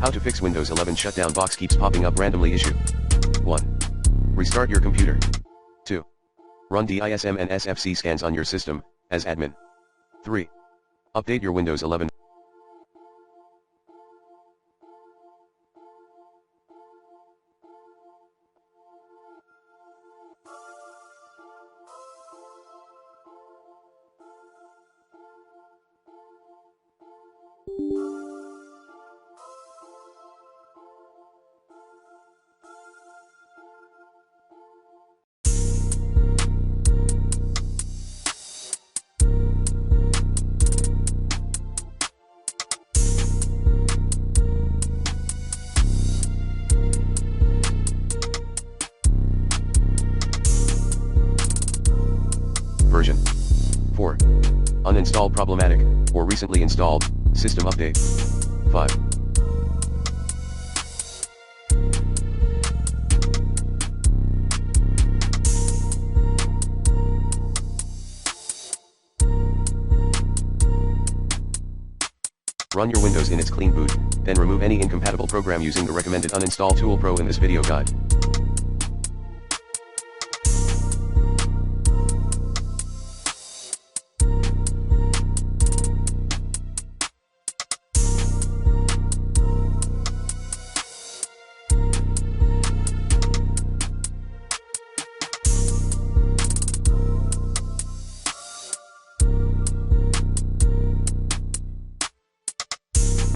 How to fix Windows 11 shutdown box keeps popping up randomly issue. 1. Restart your computer. 2. Run DISM and SFC scans on your system, as admin. 3. Update your Windows 11. Version 4. Uninstall problematic, or recently installed, system update. 5. Run your Windows in its clean boot, then remove any incompatible program using the recommended Uninstall Tool Pro in this video guide.